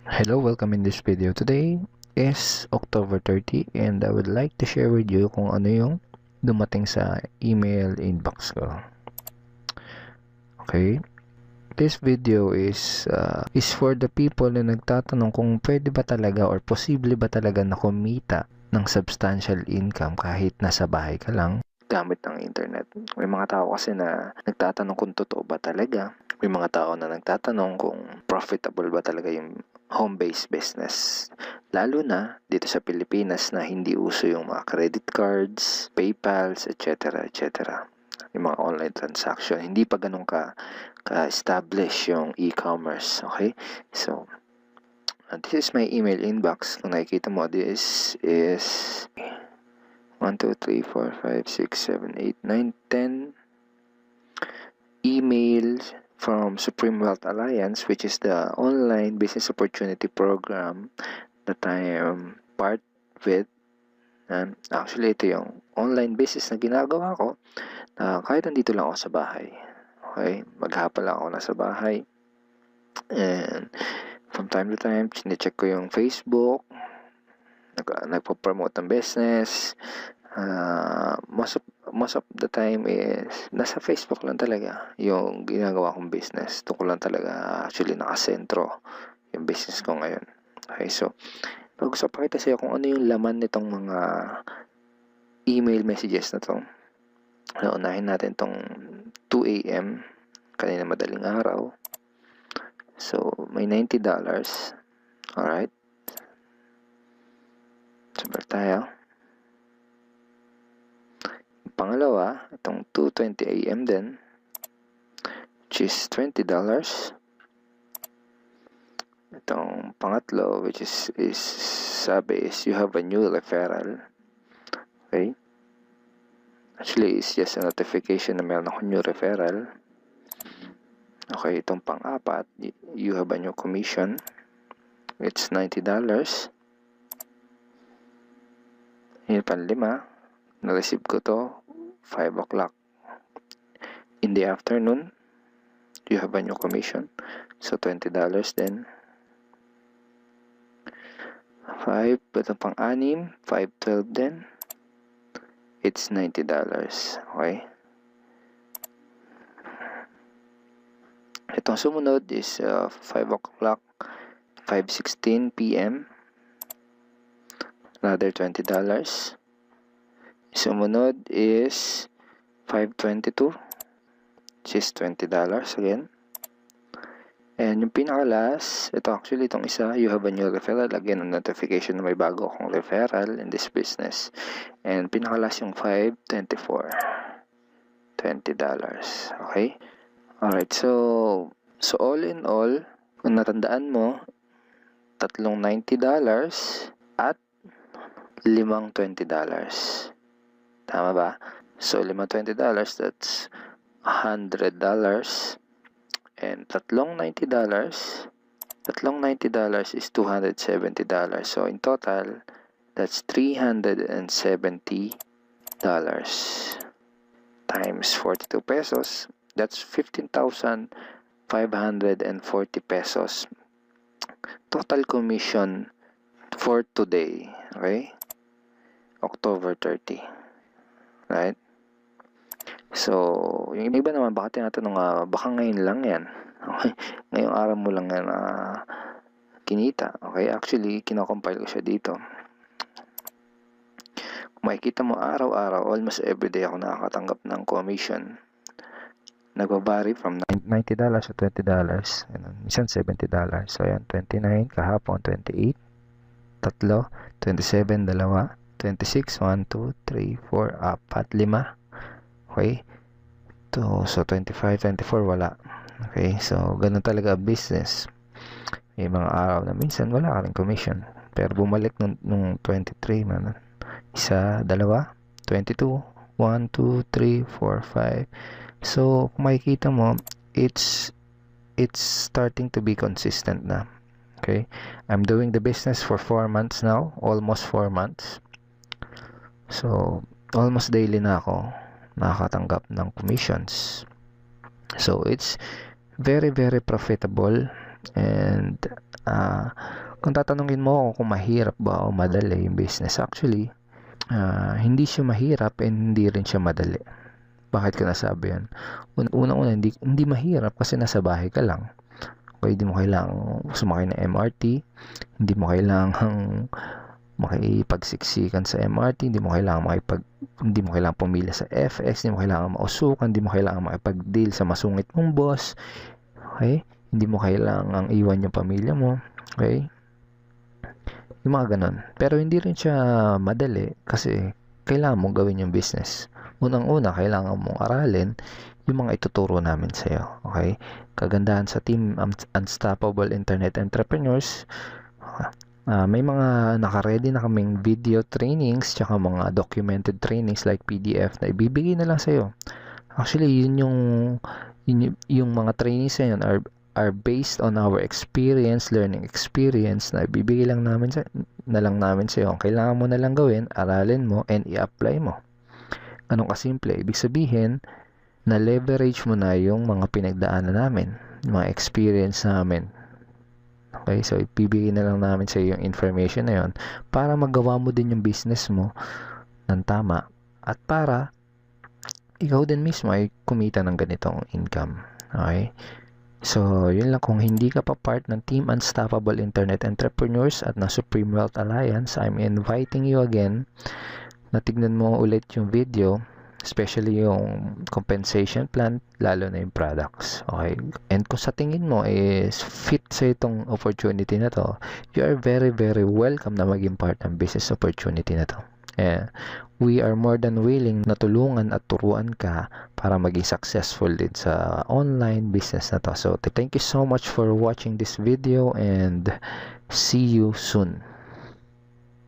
Hello, welcome in this video. Today is October 30 and I would like to share with you kung ano yung dumating sa email inbox ko. Okay? This video is for the people na nagtatanong kung pwede ba talaga or posible ba talaga na kumita ng substantial income kahit nasa bahay ka lang gamit ng internet. May mga tao kasi na nagtatanong kung totoo ba talaga. May mga tao na nagtatanong kung profitable ba talaga yung home-based business. Lalo na dito sa Pilipinas na hindi uso yung mga credit cards, PayPals, etc. etc. Yung mga online transaction. Hindi pa ganun ka-establish yung e-commerce. Okay? So, this is my email inbox. Kung nakikita mo, this is 1, 2, 3, 4, 5, 6, 7, 8, 9, 10 emails from Supreme Wealth Alliance, which is the online business opportunity program that I am part with. And actually, ito yung online business na ginagawa ko kahit nandito lang ako sa bahay. Okay? Maghapon lang ako nasa bahay. And from time to time, chinecheck ko yung Facebook, nagpo-promote ng business. Most of the time is nasa Facebook lang talaga yung ginagawa kong business. Ito ko lang talaga actually nakasentro yung business ko ngayon. Okay, so gusto pakita sa'yo kung ano yung laman nitong mga email messages na to. Unahin natin tong 2 a.m. kanina madaling araw. So may $90. Alright. Super tayo. Pangalawa, itong 2:20 a.m. din, which is $20. Itong pangatlo, which is sabi is you have a new referral. Okay? Actually, it's just a notification na meron ako new referral. Okay, itong pang-apat, you have a new commission. It's $90. Yung panlima, na-receive ko to 5 o'clock in the afternoon. You have a new commission. So, $20 din. 5, itong pang-anim, 5:12 din. It's $90. Okay? Itong sumunod is 5 o'clock, 5:16 p.m. Another $20. Sumunod is 5:22, which is $20 again. And yung pinaka-last, ito actually itong isa, you have a new referral. Again, a notification na may bago akong referral in this business. And pinaka-last yung 5:24, $20. Okay? Alright, so all in all, kung natandaan mo, tatlong $90 at limang $20. Tama ba? So, limang $20, that's $100. And tatlong $90 is $270. So, in total, that's $370 times 42 pesos. That's 15,540 pesos. Total commission for today. Okay? October 30. Right? So, yung iba naman, baka tinatanong, baka ngayon lang yan. Okay? Ngayong araw mo lang yan kinita. Okay? Actually, kinocompile ko siya dito. Kung makikita mo, araw-araw, almost everyday ako nakakatanggap ng commission. Nagbabari from $90 to $20. Minsan $70. So, yan, 29, kahapon, 28, tatlo, 27, dalawa, 26, 1, 2, 3, 4, 4, 5. Okay? So, 25, 24, wala. Okay? So, ganun talaga business. May mga araw na minsan wala ka rin commission. Pero bumalik nung 23, man. Isa, dalawa, 22, 1, 2, 3, 4, 5. So, kung makikita mo, it's starting to be consistent na. Okay? I'm doing the business for 4 months now. Almost 4 months. So, almost daily na ako nakakatanggap ng commissions. So, it's very, very profitable. And Kung tatanungin mo ako kung mahirap ba o madali yung business, actually, hindi siya mahirap and hindi rin siya madali. Bakit ko nasabi yan? Unang-una, hindi mahirap kasi nasa bahay ka lang. Okay, hindi mo kailangang sumakay ng MRT, hindi mo kailangang makipagsiksikan sa MRT, hindi mo kailangang pumila sa FX, hindi mo kailangan mausukan, hindi mo kailangan makipag-deal sa masungit mong boss. Okay? Hindi mo kailangang iwan yung pamilya mo. Okay? Yung mga ganun. Pero hindi rin siya madali kasi kailangan mong gawin yung business. Unang-una, kailangan mong aralin yung mga ituturo namin sa'yo. Okay? Kagandahan sa Team Unstoppable Internet Entrepreneurs, may mga naka-ready na kaming video trainings tsaka mga documented trainings like PDF na ibibigay na lang sa'yo. Actually, yung mga trainings na yun are based on our learning experience na ibibigay lang namin sa'yo. Ang kailangan mo na lang gawin, aralin mo and i-apply mo. Ganun kasimple. Ibig sabihin, na-leverage mo na yung mga pinagdaanan namin, yung mga experience namin. Okay, so ibibigay na lang namin sa iyo yung information na yun para magawa mo din yung business mo ng tama at para ikaw din mismo ay kumita ng ganitong income. Okay? So, yun lang. Kung hindi ka pa part ng Team Unstoppable Internet Entrepreneurs at ng Supreme Wealth Alliance, I'm inviting you again na tignan mo ulit yung video, especially yung compensation plan, lalo na yung products. Okay? And kung sa tingin mo is fit sa itong opportunity na to, you are very, very welcome na maging part ng business opportunity na to. We are more than willing na tulungan at turuan ka para maging successful din sa online business na to. So, thank you so much for watching this video and see you soon.